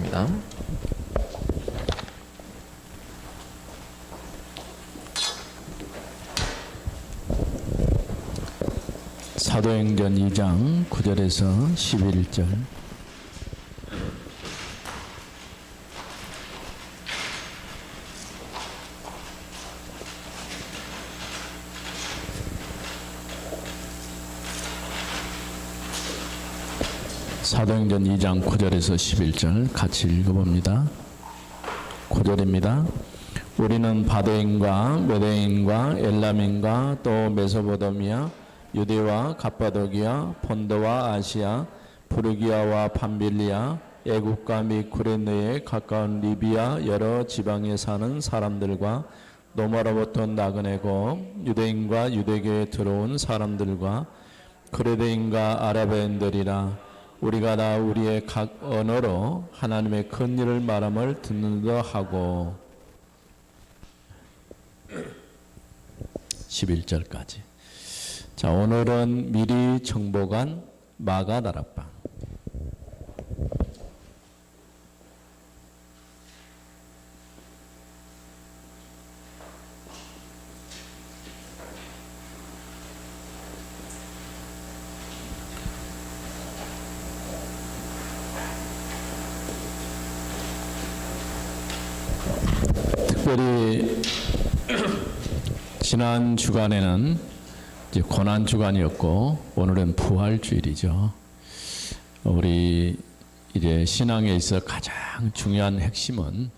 하겠습니다. 사도행전 2장 9절에서 11절. 사도행전 2장 9절에서 11절 같이 읽어봅니다. 9절입니다. 우리는 바데인과 메데인과 엘람인과 또 메소포타미아, 유대와 갑바도기아, 본도와 아시아, 부르기아와 밤빌리아, 애국과 및 구레네에 가까운 리비아 여러 지방에 사는 사람들과 로마로부터 나그네고 유대인과 유대교에 들어온 사람들과 그레데인과 아라베인들이라 우리가 다 우리의 각 언어로 하나님의 큰 일을 말함을 듣는다 하고 11절까지. 자, 오늘은 미리 정복한 마가다락방. 특별히 지난 주간에는 이제 고난 주간이었고 오늘은 부활 주일이죠. 우리 이제 신앙에 있어 가장 중요한 핵심은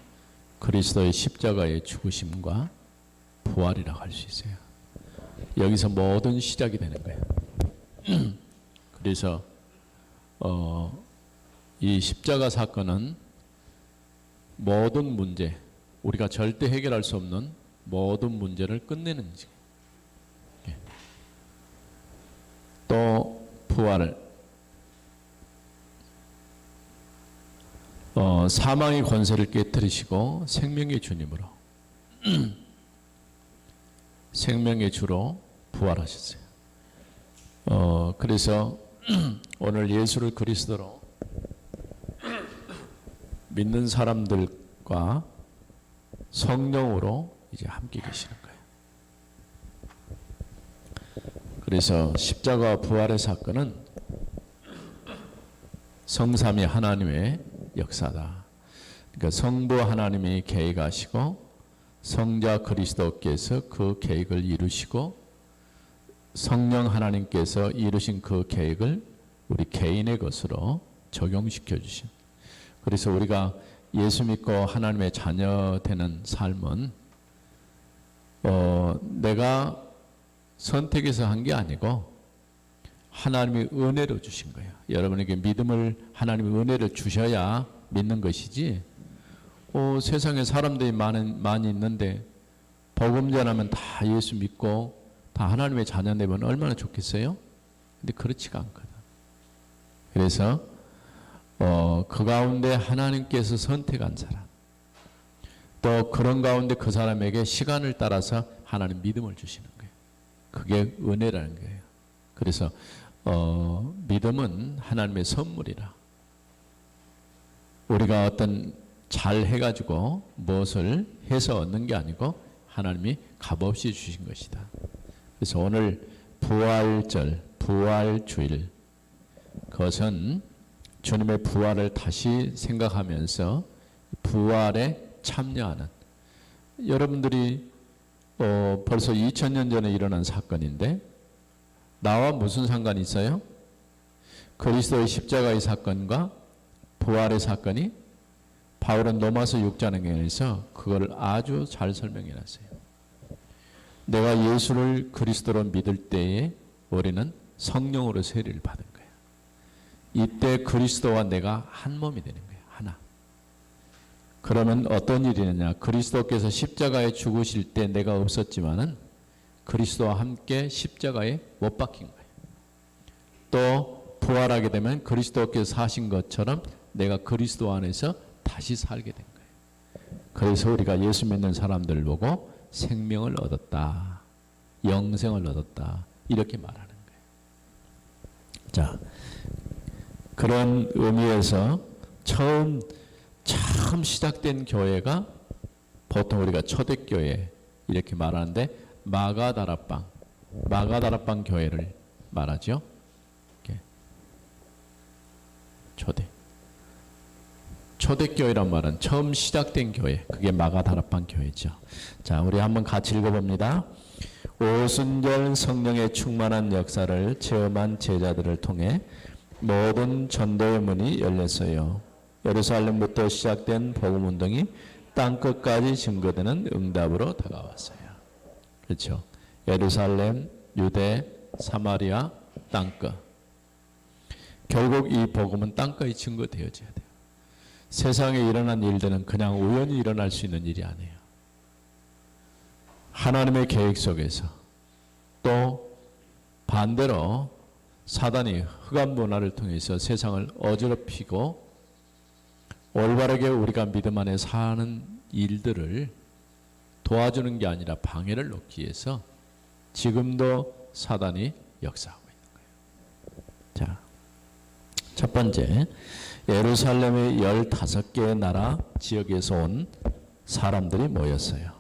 그리스도의 십자가의 죽으심과 부활이라고 할 수 있어요. 여기서 모든 시작이 되는 거예요. 그래서 이 십자가 사건은 모든 문제, 우리가 절대 해결할 수 없는 모든 문제를 끝내는 지. 또 부활을 사망의 권세를 깨뜨리시고 생명의 주님으로 생명의 주로 부활하셨어요. 그래서 오늘 예수를 그리스도로 믿는 사람들과 성령으로 이제 함께 계시는 거예요. 그래서 십자가 부활의 사건은 성삼위 하나님의 역사다. 그러니까 성부 하나님이 계획하시고 성자 그리스도께서 그 계획을 이루시고 성령 하나님께서 이루신 그 계획을 우리 개인의 것으로 적용시켜 주신. 그래서 우리가 예수 믿고 하나님의 자녀 되는 삶은 내가 선택해서 한 게 아니고 하나님의 은혜로 주신 거예요. 여러분에게 믿음을 하나님의 은혜를 주셔야 믿는 것이지 세상에 사람들이 많이 있는데 복음 전하면 다 예수 믿고 다 하나님의 자녀 되면 얼마나 좋겠어요? 근데 그렇지가 않거든. 그래서 그 가운데 하나님께서 선택한 사람, 또 그런 가운데 그 사람에게 시간을 따라서 하나님 믿음을 주시는 거예요. 그게 은혜라는 거예요. 그래서 믿음은 하나님의 선물이라. 우리가 어떤 잘 해가지고 무엇을 해서 얻는 게 아니고 하나님이 값없이 주신 것이다. 그래서 오늘 부활절, 부활주일, 그것은 주님의 부활을 다시 생각하면서 부활에 참여하는, 여러분들이 벌써 2000년 전에 일어난 사건인데 나와 무슨 상관이 있어요? 그리스도의 십자가의 사건과 부활의 사건이 바울은 로마서 6장에서 그걸 아주 잘 설명해 놨어요. 내가 예수를 그리스도로 믿을 때에 우리는 성령으로 세례를 받은 거예요. 이때 그리스도와 내가 한 몸이 되는 거예요. 하나. 그러면 어떤 일이 있느냐? 그리스도께서 십자가에 죽으실 때 내가 없었지만은 그리스도와 함께 십자가에 못 박힌 거예요. 또 부활하게 되면 그리스도께서 사신 것처럼 내가 그리스도 안에서 다시 살게 된 거예요. 그래서 우리가 예수 믿는 사람들을 보고 생명을 얻었다, 영생을 얻었다, 이렇게 말하는 거예요. 자, 그런 의미에서 처음 시작된 교회가 보통 우리가 초대교회 이렇게 말하는데 마가다락방 교회를 말하죠. 이렇게. 초대교회란 말은 처음 시작된 교회, 그게 마가다락방 교회죠. 자, 우리 한번 같이 읽어봅니다. 오순절 성령의 충만한 역사를 체험한 제자들을 통해 모든 전도의 문이 열렸어요. 예루살렘부터 시작된 복음운동이 땅끝까지 증거되는 응답으로 다가왔어요. 그렇죠. 예루살렘, 유대, 사마리아, 땅끝. 결국 이 복음은 땅끝이 증거되어져야 돼요. 세상에 일어난 일들은 그냥 우연히 일어날 수 있는 일이 아니에요. 하나님의 계획 속에서 또 반대로 사단이 흑암 문화를 통해서 세상을 어지럽히고 올바르게 우리가 믿음 안에 사는 일들을 도와주는 게 아니라 방해를 놓기 위해서 지금도 사단이 역사하고 있는 거예요. 자, 첫 번째, 예루살렘의 15개의 나라 지역에서 온 사람들이 모였어요.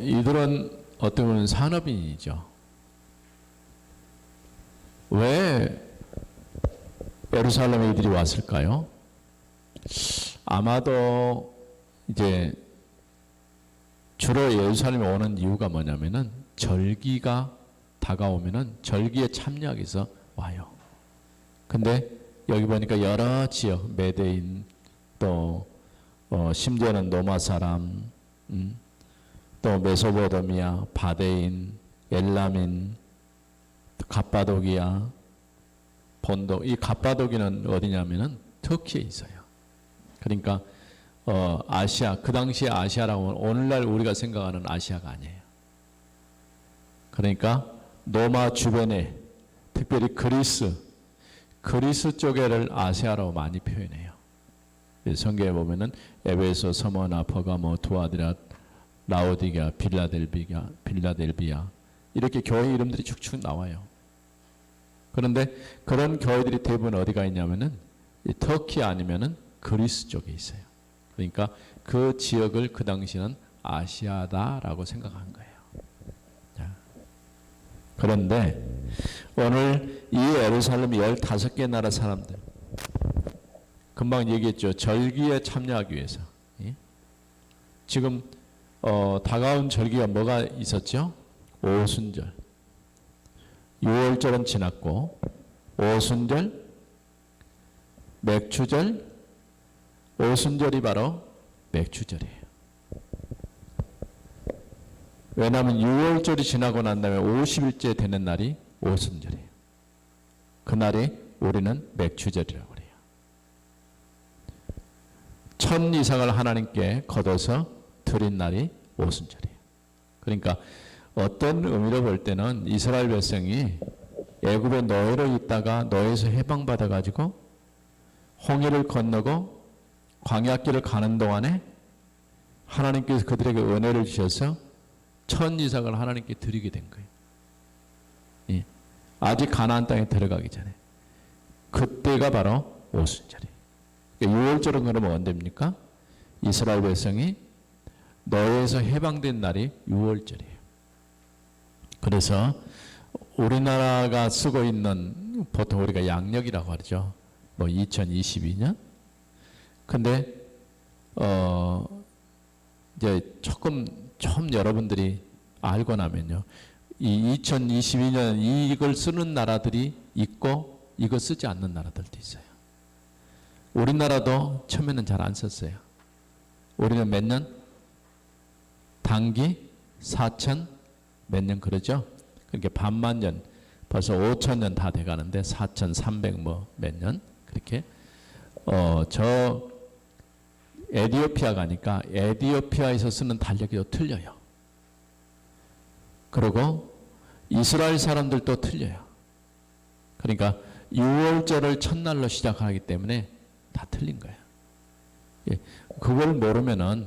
이들은 어떻게 보면 산업인이죠. 왜 예루살렘에 이들이 왔을까요? 아마도 이제 주로 예루살렘에 오는 이유가 뭐냐면은 절기가 다가오면은 절기에 참여하기 위해서 와요. 근데 여기 보니까 여러 지역, 메데인, 또 심지어는 노마 사람, 또 메소포타미아, 바데인, 엘라민, 갑바도기아, 본도. 이 갑바도기는 어디냐면은 터키에 있어요. 그러니까 아시아, 그 당시에 아시아라고 하면 오늘날 우리가 생각하는 아시아가 아니에요. 그러니까 노마 주변에 특별히 그리스 쪽에를 아시아라고 많이 표현해요. 성경에 보면은 에베소, 서머나, 버가모, 두아디라, 라오디게아, 빌라델비아 이렇게 교회 이름들이 쭉쭉 나와요. 그런데 그런 교회들이 대부분 어디가 있냐면은 터키 아니면은 그리스 쪽에 있어요. 그러니까 그 지역을 그 당시는 아시아다라고 생각한 거예요. 자, 그런데 오늘 이 예루살렘 15개 나라 사람들, 금방 얘기했죠. 절기에 참여하기 위해서. 예? 지금 다가온 절기가 뭐가 있었죠? 오순절. 6월절은 지났고 오순절, 맥추절, 오순절이 바로 맥추절이에요. 왜냐하면 6월절이 지나고 난 다음에 50일째 되는 날이 오순절이에요. 그날이 우리는 맥추절이라고 그래요. 첫 이삭을 하나님께 거둬서 드린 날이 오순절이에요. 그러니까 어떤 의미로 볼 때는 이스라엘 백성이 애굽의 노예로 있다가 노예에서 해방받아 가지고 홍해를 건너고 광야길을 가는 동안에 하나님께서 그들에게 은혜를 주셔서 첫 이삭을 하나님께 드리게 된 거예요. 예. 아직 가나안 땅에 들어가기 전에. 그때가 바로 오순절이에요. 그러니까 6월절은 그러면 언제입니까? 이스라엘 백성이 노예에서 해방된 날이 6월절이에요. 그래서 우리나라가 쓰고 있는 보통 우리가 양력이라고 하죠. 뭐 2022년. 근데 이제 좀 여러분들이 알고 나면요. 이 2022년 이걸 쓰는 나라들이 있고 이거 쓰지 않는 나라들도 있어요. 우리나라도 처음에는 잘 안 썼어요. 우리는 몇 년? 단기 4천 몇 년 그러죠? 그러니까 반만 년, 벌써 5천 년 다 돼가는데 4,300 뭐 몇 년 그렇게 저 에티오피아 가니까 에티오피아에서 쓰는 달력이 또 틀려요. 그리고 이스라엘 사람들도 틀려요. 그러니까 6월절을 첫날로 시작하기 때문에 다 틀린 거예요. 예, 그걸 모르면은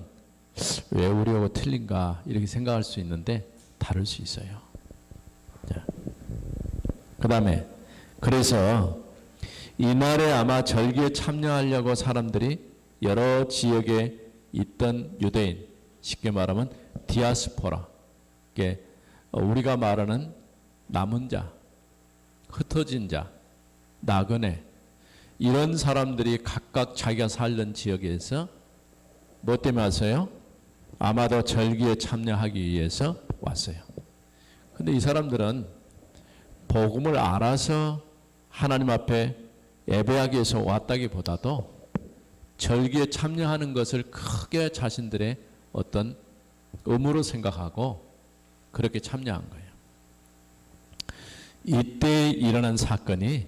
왜 우리하고 틀린가 이렇게 생각할 수 있는데 다를 수 있어요. 그 다음에 그래서 이날에 아마 절기에 참여하려고 사람들이 여러 지역에 있던 유대인, 쉽게 말하면 디아스포라, 우리가 말하는 남은 자, 흩어진 자, 나그네, 이런 사람들이 각각 자기가 살던 지역에서 뭐 때문에 왔어요? 아마도 절기에 참여하기 위해서 왔어요. 근데 이 사람들은 복음을 알아서 하나님 앞에 예배하기 위해서 왔다기보다도 절기에 참여하는 것을 크게 자신들의 어떤 의무로 생각하고 그렇게 참여한 거예요. 이때 일어난 사건이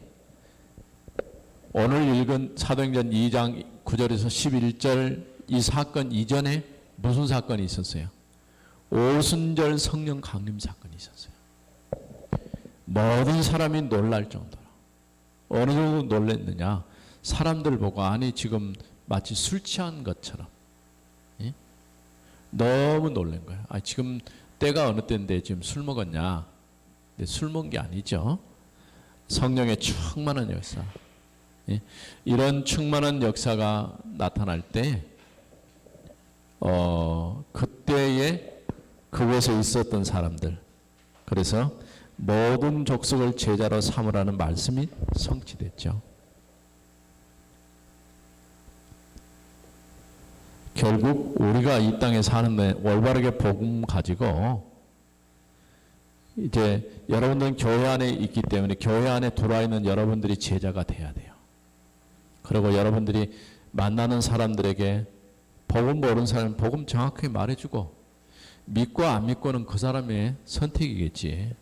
오늘 읽은 사도행전 2장 9절에서 11절 이 사건 이전에 무슨 사건이 있었어요? 오순절 성령 강림 사건이 있었어요. 모든 사람이 놀랄 정도로. 어느 정도 놀랐느냐? 사람들 보고 아니 지금 마치 술 취한 것처럼, 예? 너무 놀란 거예요. 아, 지금 때가 어느 때인데 지금 술 먹었냐? 근데 술 먹은 게 아니죠. 성령의 충만한 역사. 예? 이런 충만한 역사가 나타날 때 그때에 그곳에 있었던 사람들, 그래서 모든 족속을 제자로 삼으라는 말씀이 성취됐죠. 결국 우리가 이 땅에 사는데 올바르게 복음 가지고 이제 여러분들은 교회 안에 있기 때문에 교회 안에 들어와 있는 여러분들이 제자가 돼야 돼요. 그리고 여러분들이 만나는 사람들에게 복음 모르는 사람은 복음 정확하게 말해주고, 믿고 안 믿고는 그 사람의 선택이겠지.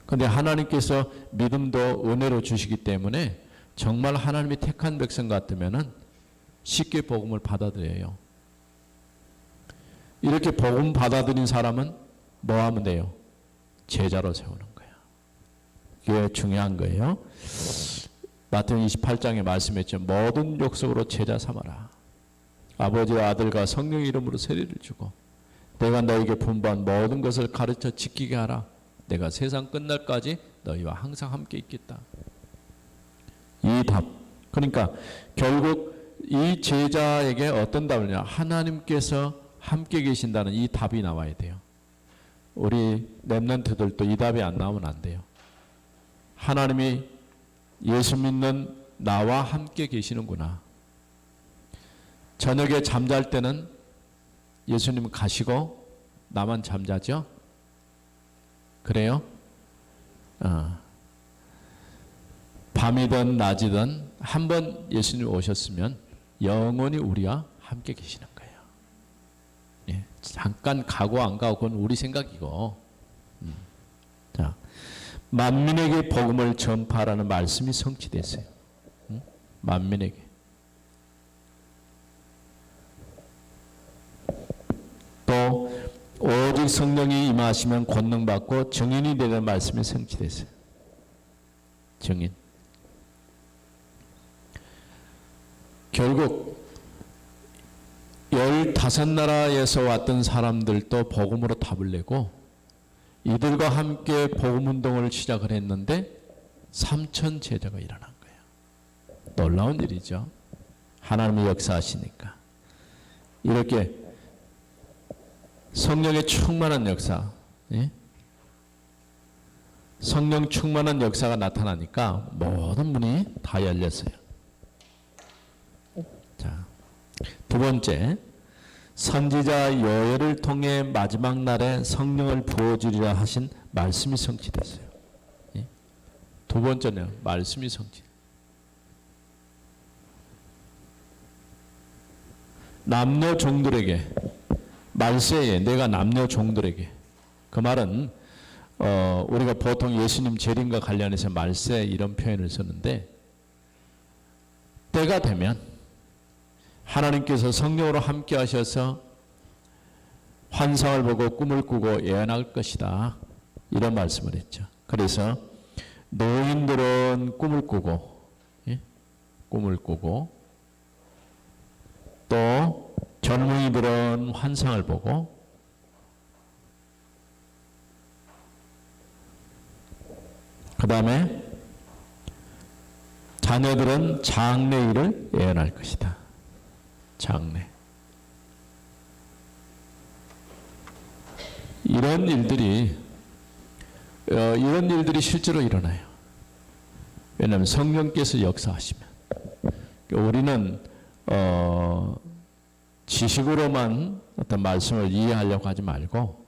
그런데 하나님께서 믿음도 은혜로 주시기 때문에 정말 하나님이 택한 백성 같으면은 쉽게 복음을 받아들여요. 이렇게 복음 받아들인 사람은 뭐 하면 돼요? 제자로 세우는 거예요. 이게 중요한 거예요. 마태복음 28장에 말씀했죠. 모든 족속으로 제자 삼아라. 아버지와 아들과 성령 이름으로 세례를 주고 내가 너에게 분부한 모든 것을 가르쳐 지키게 하라. 내가 세상 끝날까지 너희와 항상 함께 있겠다. 이 답. 그러니까 결국 이 제자에게 어떤 답을 냐? 하나님께서 함께 계신다는 이 답이 나와야 돼요. 우리 렘넌트들도 이 답이 안 나오면 안 돼요. 하나님이 예수 믿는 나와 함께 계시는구나. 저녁에 잠잘 때는 예수님 가시고 나만 잠자죠? 그래요? 밤이든 낮이든 한번 예수님 오셨으면 영원히 우리와 함께 계시는 거예요. 예, 잠깐 가고 안 가고 그건 우리 생각이고. 자, 만민에게 복음을 전파하라는 말씀이 성취됐어요. 만민에게. 또 오직 성령이 임하시면 권능 받고 증인이 되는 말씀이 성취됐어요. 증인. 결국 15나라에서 왔던 사람들도 복음으로 답을 내고 이들과 함께 복음운동을 시작을 했는데 3천 제자가 일어난 거예요. 놀라운 일이죠. 하나님의 역사하시니까. 이렇게 성령의 충만한 역사, 예? 성령 충만한 역사가 나타나니까 모든 문이 다 열렸어요. 자, 두 번째, 선지자 요엘을 통해 마지막 날에 성령을 부어주리라 하신 말씀이 성취됐어요. 예? 두 번째는 말씀이 성취. 남녀 종들에게 말세에 내가 남녀 종들에게, 그 말은 우리가 보통 예수님 재림과 관련해서 말세 이런 표현을 쓰는데, 때가 되면 하나님께서 성령으로 함께 하셔서 환상을 보고 꿈을 꾸고 예언할 것이다, 이런 말씀을 했죠. 그래서 노인들은 꿈을 꾸고, 예? 꿈을 꾸고, 또 젊은이들은 환상을 보고, 그 다음에 자녀들은 장래 일을 예언할 것이다. 장래. 이런 일들이 실제로 일어나요. 왜냐하면 성령께서 역사하시면 우리는 지식으로만 어떤 말씀을 이해하려고 하지 말고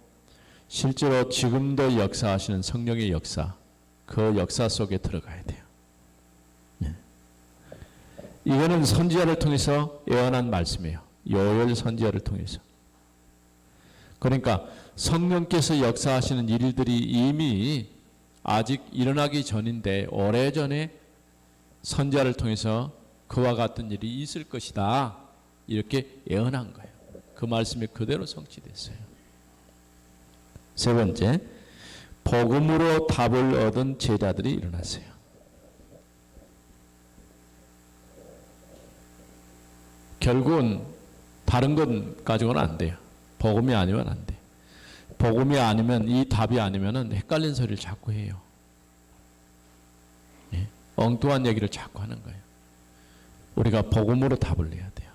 실제로 지금도 역사하시는 성령의 역사, 그 역사 속에 들어가야 돼요. 이거는 선지자를 통해서 예언한 말씀이에요. 요엘 선지자를 통해서. 그러니까 성령께서 역사하시는 일들이 이미 아직 일어나기 전인데 오래전에 선지자를 통해서 그와 같은 일이 있을 것이다. 이렇게 예언한 거예요. 그 말씀이 그대로 성취됐어요. 세 번째, 복음으로 답을 얻은 제자들이 일어났어요. 결국은 다른 것 가지고는 안 돼요. 복음이 아니면 안 돼. 복음이 아니면, 이 답이 아니면 헷갈린 소리를 자꾸 해요. 예? 엉뚱한 얘기를 자꾸 하는 거예요. 우리가 복음으로 답을 내야 돼요.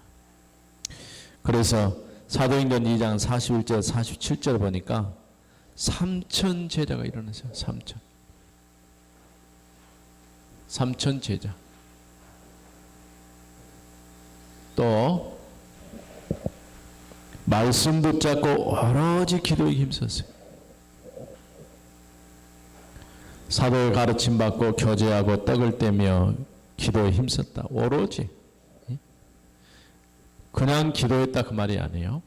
그래서 사도행전 2장 41절 47절 보니까 3천 제자가 일어났어요. 3천 제자. 또 말씀 붙잡고 오로지 기도에 힘썼어요. 사도의 가르침 받고 교제하고 떡을 떼며 기도에 힘썼다. 오로지. 그냥 기도했다 그 말이 아니에요.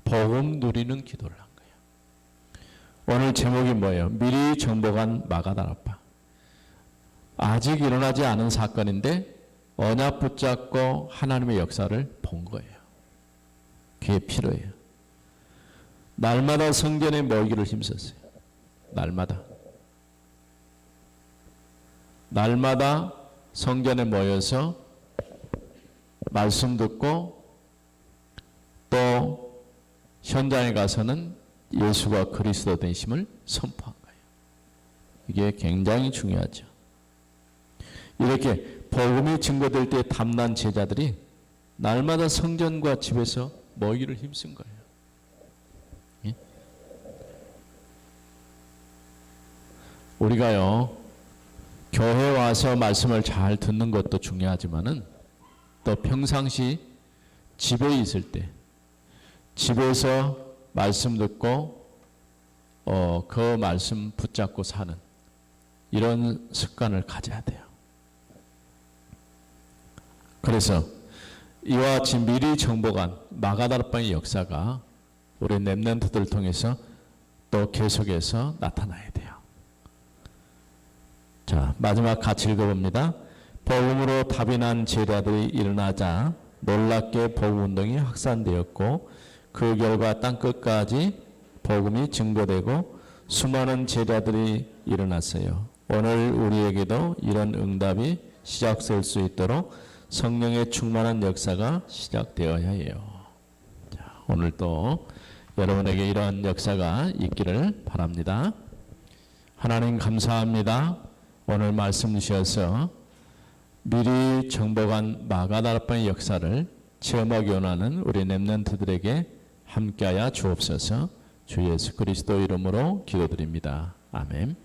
복음 누리는 기도를 한 거예요. 오늘 제목이 뭐예요? 미리 정복한 마가다라파. 아직 일어나지 않은 사건인데 언약 붙잡고 하나님의 역사를 본 거예요. 그게 필요해요. 날마다 성전에 모이기를 힘썼어요. 날마다 성전에 모여서 말씀 듣고 또 현장에 가서는 예수가 그리스도 되심을 선포한 거예요. 이게 굉장히 중요하죠. 이렇게 복음이 증거될 때 탐난 제자들이 날마다 성전과 집에서 모이기를 힘쓴 거예요. 예? 우리가요, 교회 와서 말씀을 잘 듣는 것도 중요하지만은 또 평상시 집에 있을 때 집에서 말씀 듣고 그 말씀 붙잡고 사는 이런 습관을 가져야 돼요. 그래서 이와 같이 미리 정복한 마가다락방의 역사가 우리 렘넌트들을 통해서 또 계속해서 나타나야 돼요. 자, 마지막 같이 읽어봅니다. 복음으로 답이 난 제자들이 일어나자 놀랍게 복음운동이 확산되었고 그 결과 땅끝까지 복음이 증거되고 수많은 제자들이 일어났어요. 오늘 우리에게도 이런 응답이 시작될 수 있도록 성령의 충만한 역사가 시작되어야 해요. 자, 오늘 또 여러분에게 이러한 역사가 있기를 바랍니다. 하나님 감사합니다. 오늘 말씀 주셔서 미리 정복한 마가다락방의 역사를 체험하기 원하는 우리 렘넌트들에게 함께하여 주옵소서. 주 예수 그리스도 이름으로 기도드립니다. 아멘.